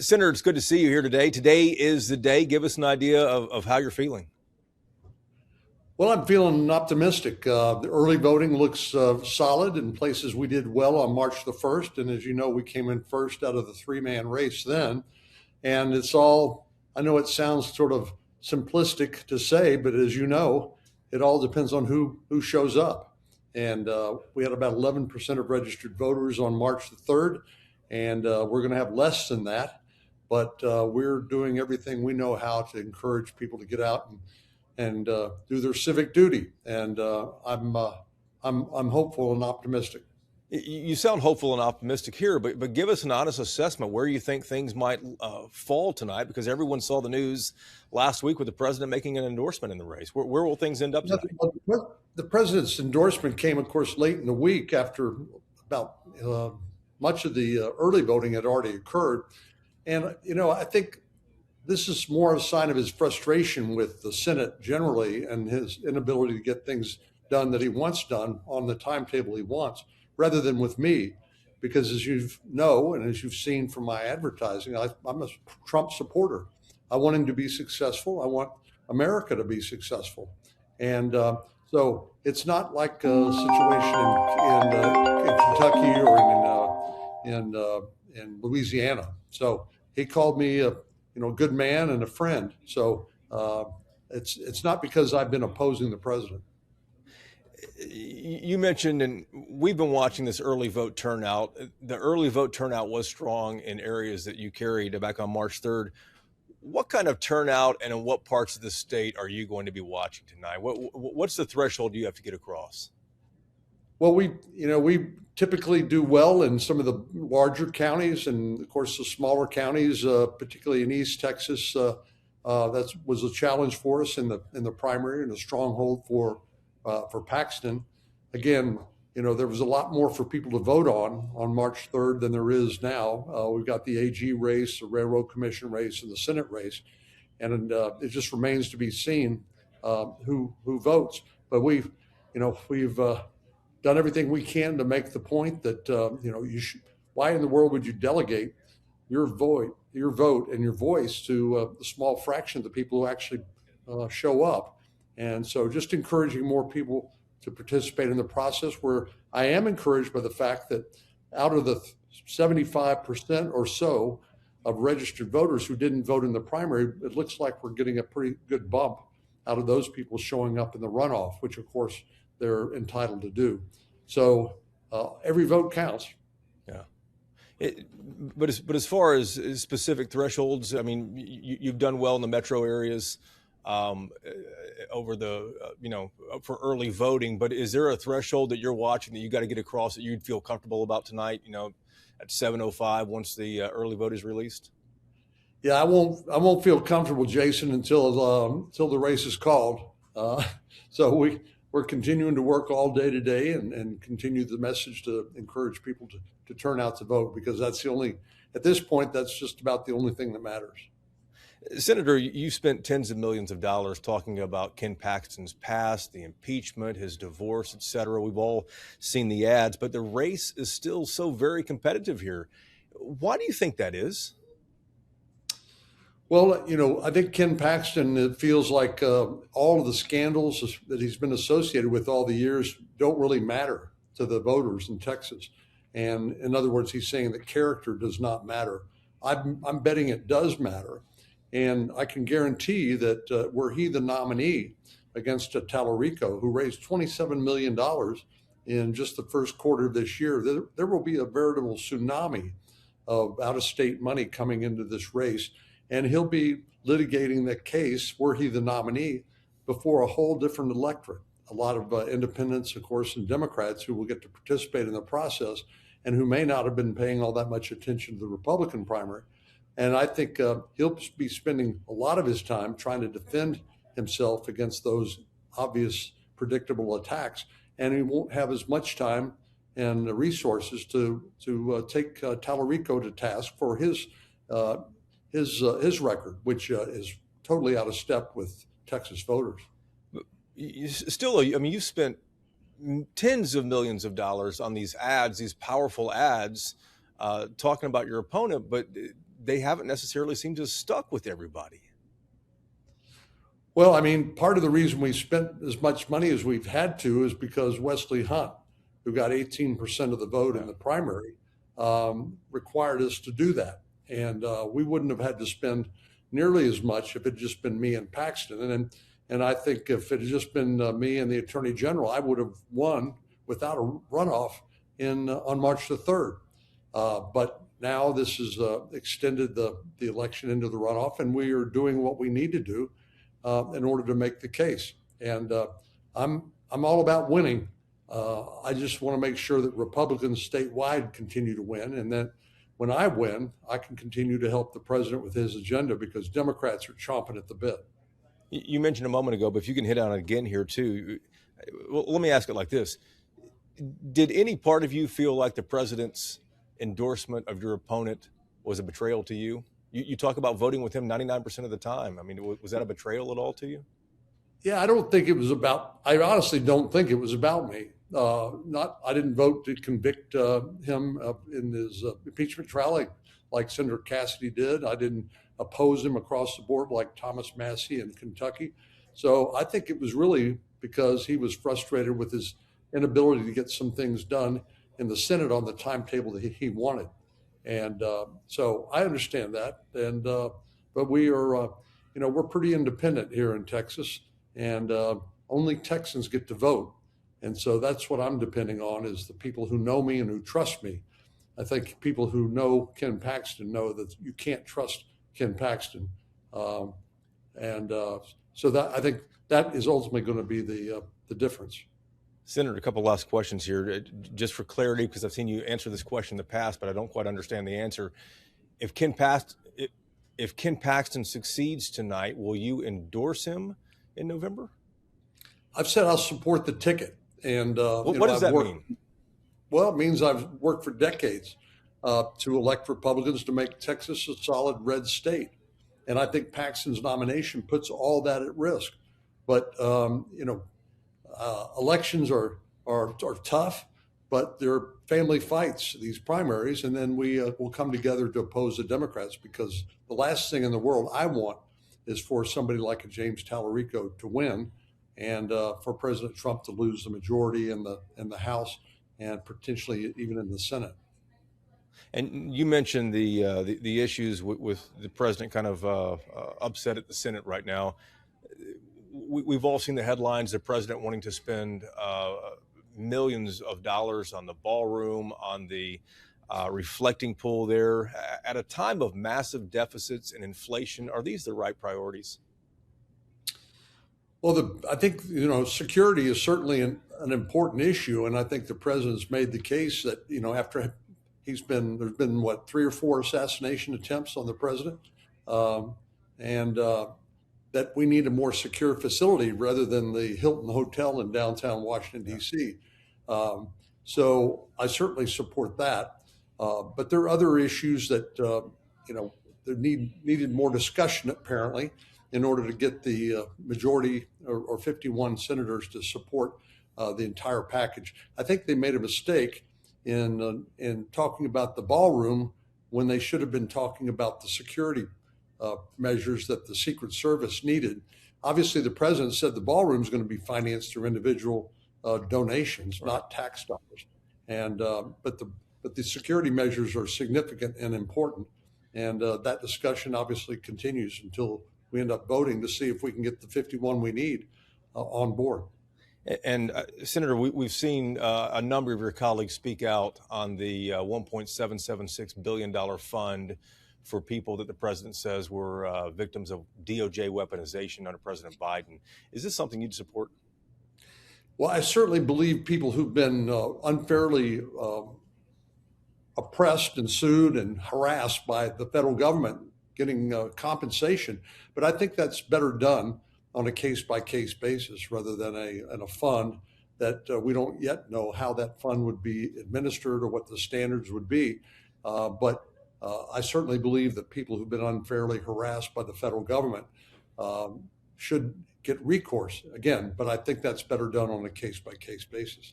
Senator, it's good to see you here today. Today is the day. Give us an idea of how you're feeling. Well, I'm feeling optimistic. The early voting looks solid in places we did well on March the 1st. And as you know, we came in first out of the three-man race then. And it's all, I know it sounds sort of simplistic to say, but as you know, it all depends on who shows up. And we had about 11% of registered voters on March the 3rd, and we're going to have less than that. But we're doing everything we know how to encourage people to get out and do their civic duty. And I'm hopeful and optimistic. You sound hopeful and optimistic here, but give us an honest assessment where you think things might fall tonight, because everyone saw the news last week with the president making an endorsement in the race. Where will things end up tonight? The president's endorsement came, of course, late in the week after about much of the early voting had already occurred. And, I think this is more a sign of his frustration with the Senate generally and his inability to get things done that he wants done on the timetable he wants, rather than with me. Because as you know, and as you've seen from my advertising, I'm a Trump supporter. I want him to be successful. I want America to be successful. And so it's not like a situation in Kentucky or in Louisiana. So he called me a good man and a friend. So it's not because I've been opposing the president. You mentioned, and we've been watching this early vote turnout. The early vote turnout was strong in areas that you carried back on March 3rd. What kind of turnout and in what parts of the state are you going to be watching tonight? What's the threshold you have to get across? Well, we typically do well in some of the larger counties, and of course the smaller counties, particularly in East Texas. That was a challenge for us in the primary and a stronghold for Paxton. Again, there was a lot more for people to vote on March 3rd than there is now. We've got the AG race, the Railroad Commission race, and the Senate race, and it just remains to be seen who votes. But we've done everything we can to make the point that you should. Why in the world would you delegate your vote, and your voice to the small fraction of the people who actually show up? And so, just encouraging more people to participate in the process. Where I am encouraged by the fact that out of the 75% or so of registered voters who didn't vote in the primary, it looks like we're getting a pretty good bump out of those people showing up in the runoff, which of course they're entitled to do. So every vote counts. Yeah. But as far as specific thresholds, I mean, you've done well in the metro areas over the, for early voting. But is there a threshold that you're watching that you got to get across that you'd feel comfortable about tonight, at 7:05 once the early vote is released? Yeah, I won't feel comfortable, Jason, until the race is called. So we're continuing to work all day today and continue the message to encourage people to turn out to vote, because at this point, that's just about the only thing that matters. Senator, you spent tens of millions of dollars talking about Ken Paxton's past, the impeachment, his divorce, et cetera. We've all seen the ads, but the race is still so very competitive here. Why do you think that is? Well, I think Ken Paxton, it feels like all of the scandals that he's been associated with all the years don't really matter to the voters in Texas. And in other words, he's saying that character does not matter. I'm betting it does matter. And I can guarantee that were he the nominee against Tallarico, who raised $27 million in just the first quarter of this year, there will be a veritable tsunami of out-of-state money coming into this race. And he'll be litigating the case, were he the nominee, before a whole different electorate. A lot of independents, of course, and Democrats who will get to participate in the process and who may not have been paying all that much attention to the Republican primary. And I think he'll be spending a lot of his time trying to defend himself against those obvious, predictable attacks. And he won't have as much time and resources to take Tallarico to task for his record, which is totally out of step with Texas voters. Still, I mean, you've spent tens of millions of dollars on these ads, these powerful ads, talking about your opponent, but they haven't necessarily seemed to have stuck with everybody. Well, I mean, part of the reason we spent as much money as we've had to is because Wesley Hunt, who got 18% of the vote in the primary, required us to do that. And we wouldn't have had to spend nearly as much if it had just been me and Paxton. And I think if it had just been me and the Attorney General, I would have won without a runoff on March the 3rd. But now this has extended the election into the runoff, and we are doing what we need to do in order to make the case. And I'm all about winning. I just want to make sure that Republicans statewide continue to win, and that when I win, I can continue to help the president with his agenda, because Democrats are chomping at the bit. You mentioned a moment ago, but if you can hit on it again here too. Well, let me ask it like this. Did any part of you feel like the president's endorsement of your opponent was a betrayal to you? You talk about voting with him 99% of the time. I mean, was that a betrayal at all to you? Yeah, I don't think it was about, I honestly don't think it was about me. I didn't vote to convict him in his impeachment trial like Senator Cassidy did. I didn't oppose him across the board like Thomas Massie in Kentucky. So I think it was really because he was frustrated with his inability to get some things done in the Senate on the timetable that he wanted. And so I understand that. And but we are, we're pretty independent here in Texas, and only Texans get to vote. And so that's what I'm depending on, is the people who know me and who trust me. I think people who know Ken Paxton know that you can't trust Ken Paxton. So that, I think that is ultimately going to be the difference. Senator, a couple last questions here, just for clarity, because I've seen you answer this question in the past, but I don't quite understand the answer. If Ken Paxton succeeds tonight, will you endorse him in November? I've said I'll support the ticket. And what does that mean? Well, it means I've worked for decades to elect Republicans to make Texas a solid red state. And I think Paxton's nomination puts all that at risk. But, elections are tough, but they're family fights, these primaries. And then we will come together to oppose the Democrats, because the last thing in the world I want is for somebody like a James Tallarico to win, and for President Trump to lose the majority in the House and potentially even in the Senate. And you mentioned the issues with the president kind of upset at the Senate right now. We've all seen the headlines, the president wanting to spend millions of dollars on the ballroom, on the reflecting pool there. At a time of massive deficits and inflation, are these the right priorities? Well, I think, security is certainly an important issue. And I think the president's made the case that, after there's been 3 or 4 assassination attempts on the president, and that we need a more secure facility rather than the Hilton Hotel in downtown Washington, D.C. So I certainly support that. But there are other issues that, there needed more discussion, apparently, in order to get the majority or 51 senators to support the entire package. I think they made a mistake in talking about the ballroom when they should have been talking about the security measures that the Secret Service needed. Obviously, the president said the ballroom is going to be financed through individual donations, not tax dollars. And but the security measures are significant and important. And that discussion obviously continues until we end up voting to see if we can get the 51 we need on board. And Senator, we've seen a number of your colleagues speak out on the $1.776 billion fund for people that the president says were victims of DOJ weaponization under President Biden. Is this something you'd support? Well, I certainly believe people who've been unfairly oppressed and sued and harassed by the federal government getting compensation. But I think that's better done on a case-by-case basis rather than in a fund that we don't yet know how that fund would be administered or what the standards would be. But I certainly believe that people who've been unfairly harassed by the federal government should get recourse again. But I think that's better done on a case-by-case basis.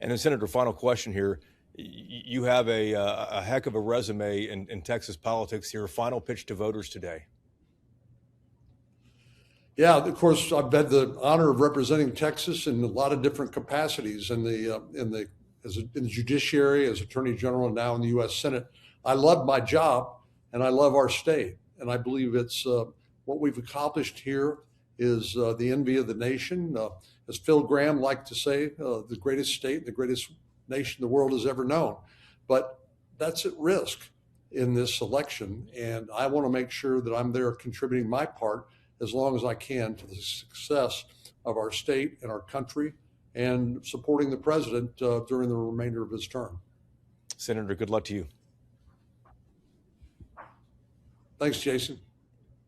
And then, Senator, final question here. You have a heck of a resume in Texas politics. Your final pitch to voters today. Yeah, of course, I've had the honor of representing Texas in a lot of different capacities in the judiciary, as Attorney General, and now in the U.S. Senate. I love my job, and I love our state, and I believe it's what we've accomplished here is the envy of the nation. As Phil Gramm liked to say, the greatest state, the greatest nation the world has ever known. But that's at risk in this election, and I want to make sure that I'm there contributing my part as long as I can to the success of our state and our country, and supporting the president during the remainder of his term. Senator, good luck to you. Thanks, Jason.